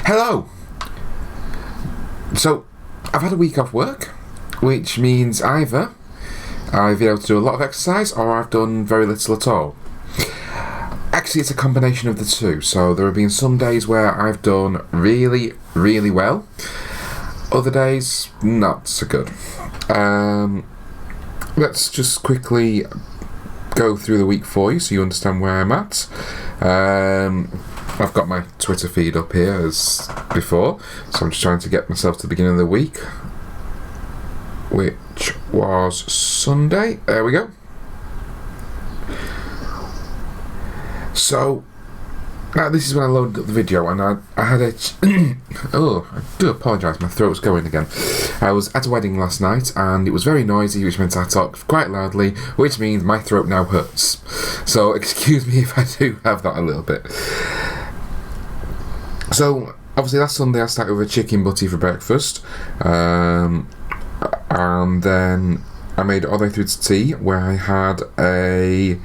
Hello! So, I've had a week off work, which means either I've been able to do a lot of exercise or I've done very little at all. Actually, it's a combination of the two. So there have been some days where I've done really, really well. Other days, not so good. Let's just quickly go through the week for you so you understand where I'm at. I've got my Twitter feed up here as before, so I'm just trying to get myself to the beginning of the week, which was Sunday. There we go. So, now this is when I loaded up the video, and I had a... oh, I do apologise, my throat's going again. I was at a wedding last night, and it was very noisy, which meant I talked quite loudly, which means my throat now hurts. So, excuse me if I do have that a little bit. So, obviously last Sunday I started with a chicken butty for breakfast, and then I made it all the way through to tea, where I had a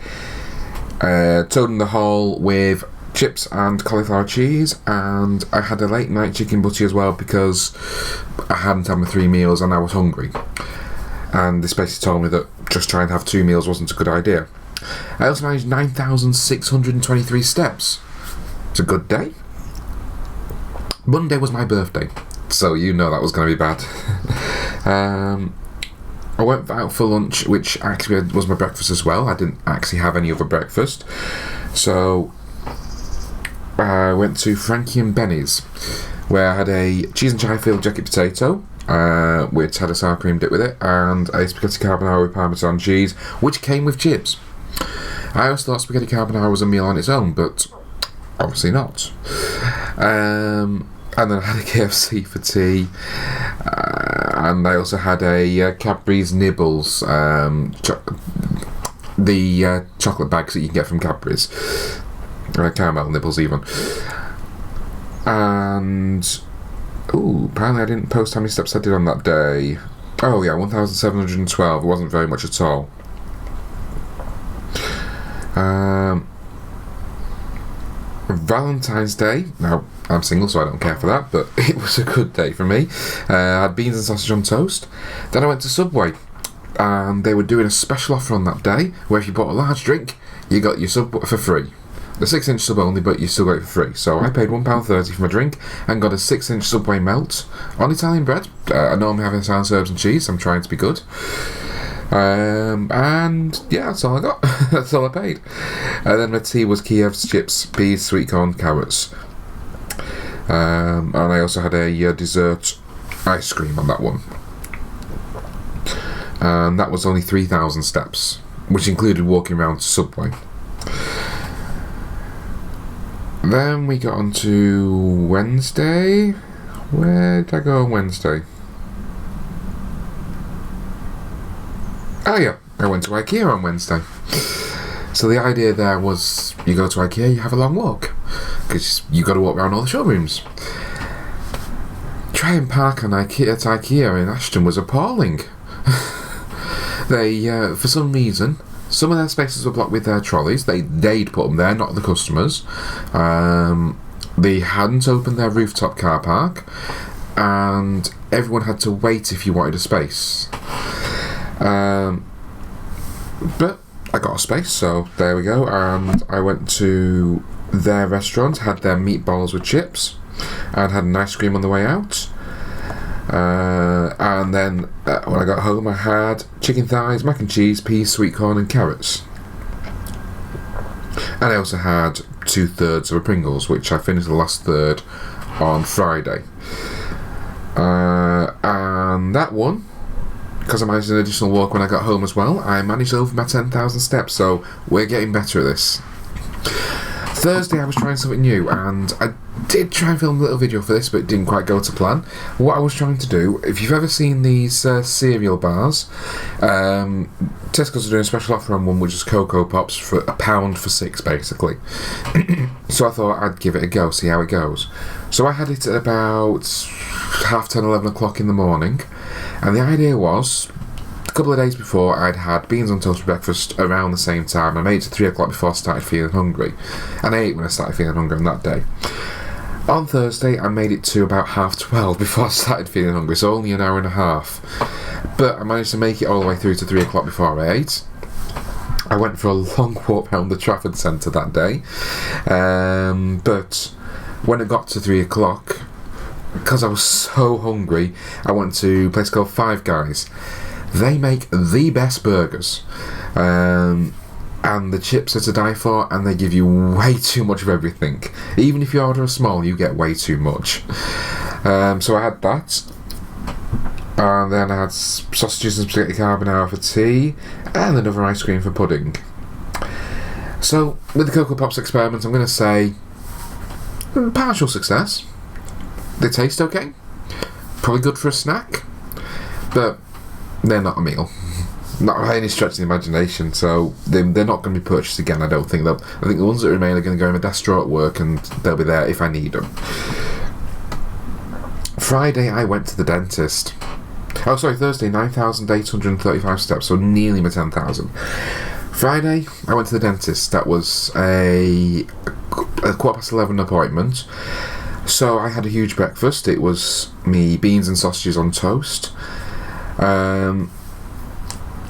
toad in the hole with chips and cauliflower cheese, and I had a late night chicken butty as well because I hadn't had my 3 meals and I was hungry, and this basically told me that just trying to have 2 meals wasn't a good idea. I also managed 9,623 steps. It's a good day. Monday was my birthday, so you know that was going to be bad. I went out for lunch, which actually was my breakfast as well. I didn't actually have any other breakfast. So I went to Frankie and Benny's, where I had a cheese and chive filled jacket potato, which had a sour cream dip with it, and a spaghetti carbonara with parmesan cheese, which came with chips. I always thought spaghetti carbonara was a meal on its own, but obviously not. And then I had a KFC for tea, and I also had a Cadbury's Nibbles, the chocolate bags that you can get from Cadbury's, caramel nibbles even. And apparently I didn't post how many steps I did on that day. Oh yeah, 1,712. It wasn't very much at all. Valentine's Day. Now, I'm single, so I don't care for that, but it was a good day for me. I had beans and sausage on toast. Then I went to Subway, and they were doing a special offer on that day, where if you bought a large drink, you got your sub for free. The 6-inch sub only, but you still got it for free. So I paid £1.30 for my drink, and got a 6-inch Subway melt on Italian bread. I know I'm having Italian herbs and cheese, so I'm trying to be good. And yeah, that's all I got. That's all I paid. And then my tea was Kiev's chips, peas, sweet corn, carrots. And I also had a dessert ice cream on that one. And that was only 3,000 steps, which included walking around to Subway. Then we got on to Wednesday. Where did I go on Wednesday? Oh yeah, I went to IKEA on Wednesday. So the idea there was, you go to IKEA, you have a long walk, because you got to walk around all the showrooms. Try and park on IKEA in Ashton was appalling. They, for some reason, some of their spaces were blocked with their trolleys. They'd put them there, not the customers. They hadn't opened their rooftop car park, and everyone had to wait if you wanted a space. But I got a space, so there we go. And I went to their restaurant, had their meatballs with chips, and had an ice cream on the way out. And then when I got home, I had chicken thighs, mac and cheese, peas, sweet corn, and carrots. And I also had 2/3 of a Pringles, which I finished the last third on Friday. And that one, because I managed an additional walk when I got home as well, I managed over my 10,000 steps, so we're getting better at this. Thursday I was trying something new, and I did try and film a little video for this, but it didn't quite go to plan. What I was trying to do, if you've ever seen these cereal bars, Tesco's are doing a special offer on one, which is Cocoa Pops for £1 for 6, basically. So I thought I'd give it a go, see how it goes. So I had it at about 10:30, 11 o'clock in the morning, and the idea was, a couple of days before, I'd had beans on toast for breakfast around the same time. I made it to 3 o'clock before I started feeling hungry, and I ate when I started feeling hungry on that day. On Thursday, I made it to about 12:30 before I started feeling hungry, so only an hour and a half. But I managed to make it all the way through to 3 o'clock before I ate. I went for a long walk around the Trafford Centre that day. But when it got to 3 o'clock, because I was so hungry, I went to a place called Five Guys. They make the best burgers. And the chips are to die for, and they give you way too much of everything. Even if you order a small, you get way too much. So I had that, and then I had sausages and spaghetti carbonara for tea, and another ice cream for pudding. So with the Cocoa Pops experiment, I'm going to say partial success. They taste okay, probably good for a snack, but they're not a meal. Not by any stretch of the imagination, so they're not going to be purchased again, I don't think. I think the ones that remain are going to go in my desk drawer at work, and they'll be there if I need them. Friday, I went to the dentist. Oh, sorry, Thursday, 9,835 steps, so nearly my 10,000. Friday, I went to the dentist. That was a 11:15 appointment. So I had a huge breakfast. It was me beans and sausages on toast.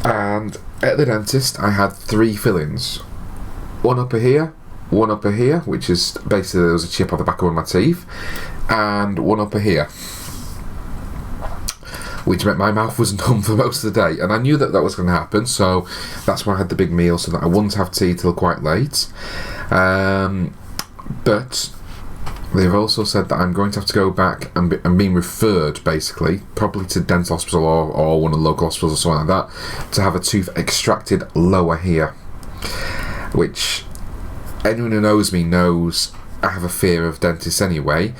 And at the dentist, I had 3 fillings. One upper here, which is basically there was a chip on the back of one of my teeth, and one upper here, which meant my mouth was numb for most of the day. And I knew that was going to happen, so that's why I had the big meal, so that I wouldn't have tea till quite late. But they've also said that I'm going to have to go back and I'm being referred, basically, probably to dental hospital or one of the local hospitals or something like that, to have a tooth extracted lower here. Which, anyone who knows me knows I have a fear of dentists anyway,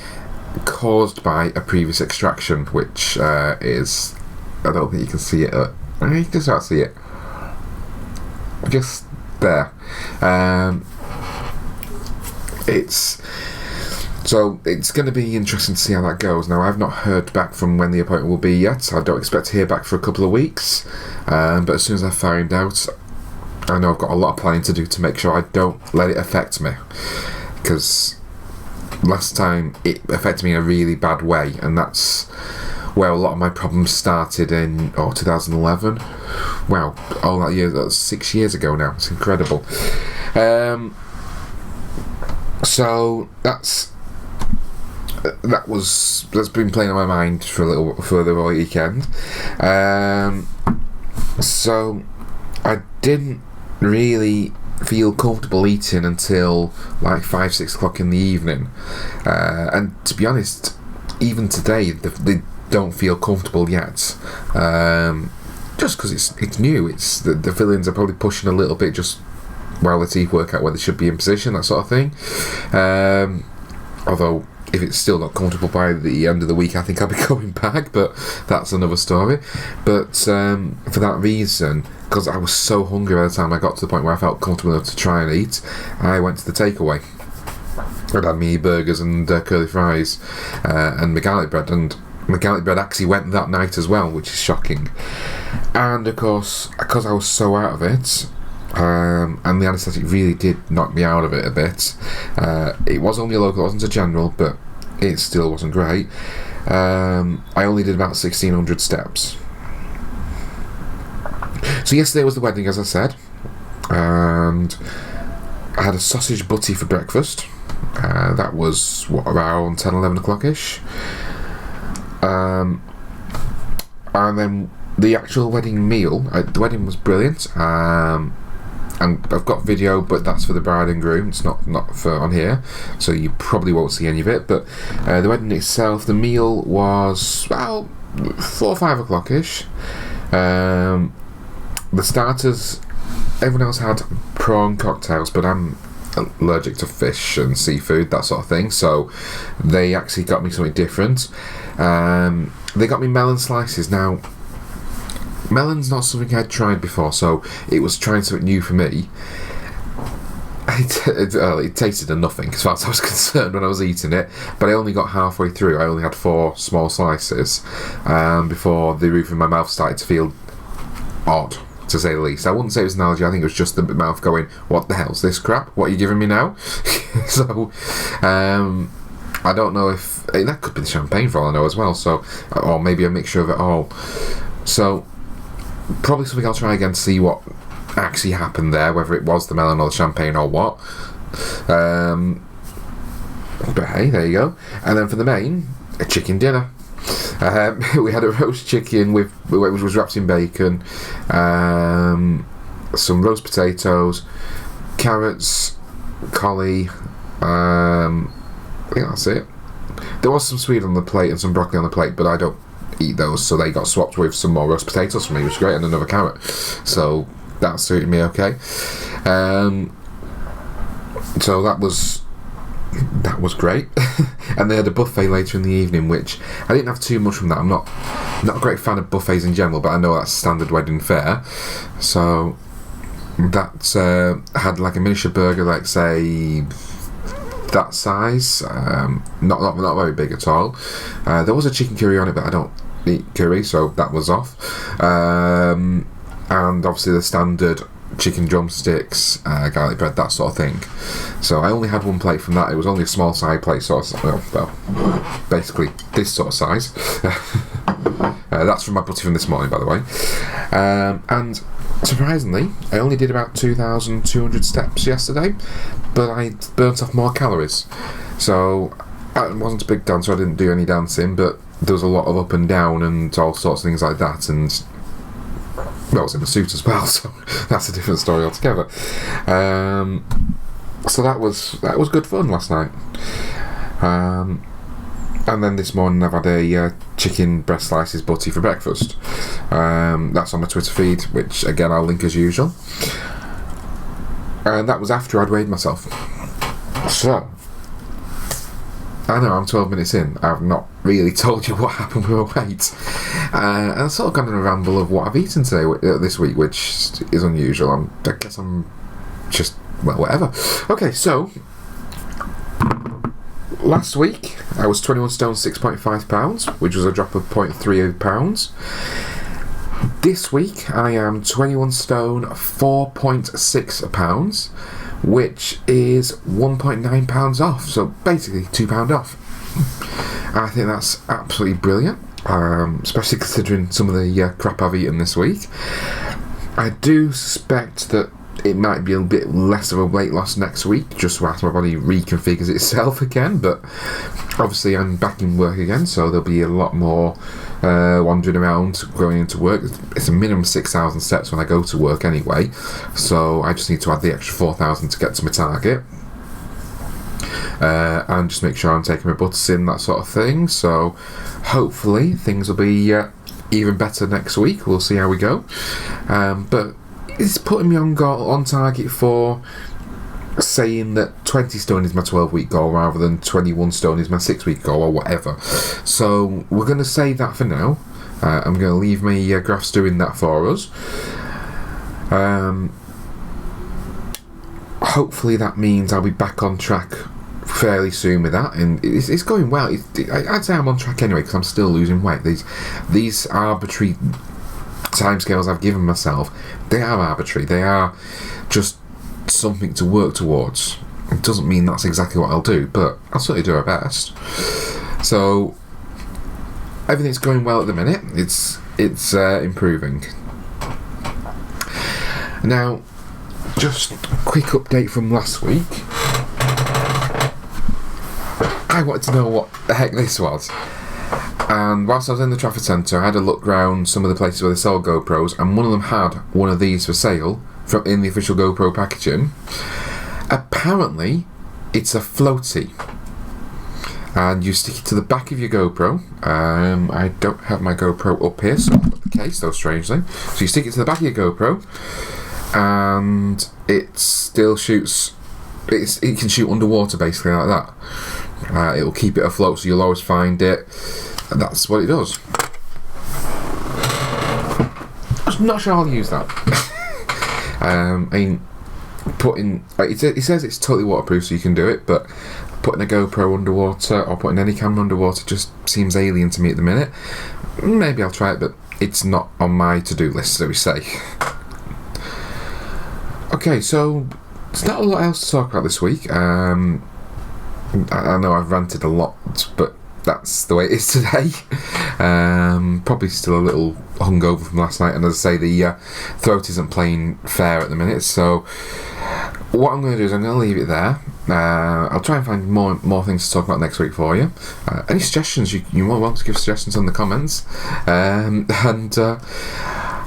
caused by a previous extraction, which is... I don't think you can see it. You can just about see it. Just there. So it's going to be interesting to see how that goes. Now, I've not heard back from when the appointment will be yet. I don't expect to hear back for a couple of weeks. But as soon as I find out, I know I've got a lot of planning to do to make sure I don't let it affect me. Because last time it affected me in a really bad way, and that's where a lot of my problems started in 2011. Wow, all that year, that's 6 years ago now. It's incredible. So that's been playing on my mind for the weekend. So I didn't really feel comfortable eating until like 5-6 o'clock in the evening, and to be honest, even today they don't feel comfortable yet. Just because it's new. It's the fillings are probably pushing a little bit just while the teeth work out where they should be in position, that sort of thing. Although if it's still not comfortable by the end of the week, I think I'll be going back, but that's another story. But for that reason, because I was so hungry by the time I got to the point where I felt comfortable enough to try and eat, I went to the takeaway. I'd had me burgers and curly fries and garlic bread, and my garlic bread actually went that night as well, which is shocking. And of course, because I was so out of it, and the anaesthetic really did knock me out of it a bit. It was only a local, it wasn't a general, but it still wasn't great. I only did about 1,600 steps. So yesterday was the wedding, as I said, and I had a sausage butty for breakfast. That was around 10-11 o'clock-ish. And then the actual wedding meal, the wedding was brilliant. And I've got video, but that's for the bride and groom. It's not for on here, so you probably won't see any of it. But the wedding itself, the meal was 4 or 5 o'clock-ish. The starters, everyone else had prawn cocktails, but I'm allergic to fish and seafood, that sort of thing, so they actually got me something different. They got me melon slices. Now, melon's not something I'd tried before, so it was trying something new for me. It tasted of nothing as far as I was concerned when I was eating it, but I only got halfway through. I only had 4 small slices before the roof of my mouth started to feel odd, to say the least. I wouldn't say it was an allergy. I think it was just the mouth going, what the hell's this crap? What are you giving me now? So I don't know if that could be the champagne for all I know as well. So, or maybe a mixture of it all. So, probably something I'll try again to see what actually happened there, whether it was the melon or the champagne or what. But hey, there you go. And then for the main, a chicken dinner. We had a roast chicken which was wrapped in bacon, some roast potatoes, carrots, collie. I think that's it. There was some sweet on the plate and some broccoli on the plate, but I don't eat those, so they got swapped with some more roast potatoes for me, which is great, and another carrot. So that suited me okay. So that was great. And they had a buffet later in the evening, which I didn't have too much from that. I'm not a great fan of buffets in general, but I know that's standard wedding fare. So that had like a miniature burger, like say that size, not very big at all. There was a chicken curry on it, but I don't eat curry, so that was off. And obviously the standard chicken drumsticks, garlic bread, that sort of thing. So I only had one plate from that. It was only a small side plate, sort of, well, basically this sort of size. That's from my buddy from this morning, by the way. And surprisingly, I only did about 2,200 steps yesterday, but I burnt off more calories. So I wasn't a big dancer, I didn't do any dancing, but there was a lot of up and down and all sorts of things like that, and well, I was in a suit as well, so that's a different story altogether. So that was good fun last night. And then this morning I've had a chicken breast slices butty for breakfast. That's on my Twitter feed, which again I'll link as usual. And that was after I'd weighed myself. So I know I'm 12 minutes in. I've not really told you what happened with my weight. And I've sort of gone on a ramble of what I've eaten today, this week, which is unusual. I guess I'm just, well, whatever. Okay, so last week I was 21 stone 6.5 pounds, which was a drop of 0.38 pounds. This week I am 21 stone 4.6 pounds, which is 1.9 pounds off, so basically £2 off. I think that's absolutely brilliant, especially considering some of the crap I've eaten this week. I do suspect that it might be a bit less of a weight loss next week, just as my body reconfigures itself again, but obviously I'm back in work again, so there'll be a lot more wandering around going into work. It's a minimum 6,000 steps when I go to work anyway, so I just need to add the extra 4,000 to get to my target. And just make sure I'm taking my butters in, that sort of thing. So hopefully things will be even better next week. We'll see how we go. But it's putting me on target for saying that 20 stone is my 12-week goal rather than 21 stone is my 6-week goal or whatever. So we're going to say that for now. I'm going to leave my graphs doing that for us. Hopefully that means I'll be back on track fairly soon with that, and it's going well. I'd say I'm on track anyway because I'm still losing weight. These arbitrary timescales I've given myself, they are arbitrary. They are just something to work towards. It doesn't mean that's exactly what I'll do, but I'll certainly do our best. So everything's going well at the minute. It's improving. Now, just a quick update from last week. I wanted to know what the heck this was. And whilst I was in the Trafford Centre, I had a look round some of the places where they sell GoPros, and one of them had one of these for sale in the official GoPro packaging. Apparently, it's a floaty, and you stick it to the back of your GoPro. I don't have my GoPro up here, so I'll put the case, though, strangely. So you stick it to the back of your GoPro, and it still shoots. It can shoot underwater, basically, like that. It will keep it afloat, so you'll always find it, and that's what it does. I'm not sure I'll use that. I mean, it says it's totally waterproof, so you can do it, but putting a GoPro underwater or putting any camera underwater just seems alien to me at the minute. Maybe I'll try it, but it's not on my to-do list, so we say. Okay, so there's not a lot else to talk about this week. I know I've ranted a lot, but that's the way it is today. Probably still a little hungover from last night, and as I say, the throat isn't playing fair at the minute, so what I'm going to do is I'm going to leave it there. I'll try and find more things to talk about next week for you. Any suggestions, you might want to give suggestions in the comments, and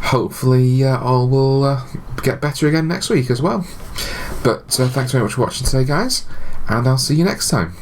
hopefully all will get better again next week as well. But thanks very much for watching today, guys, and I'll see you next time.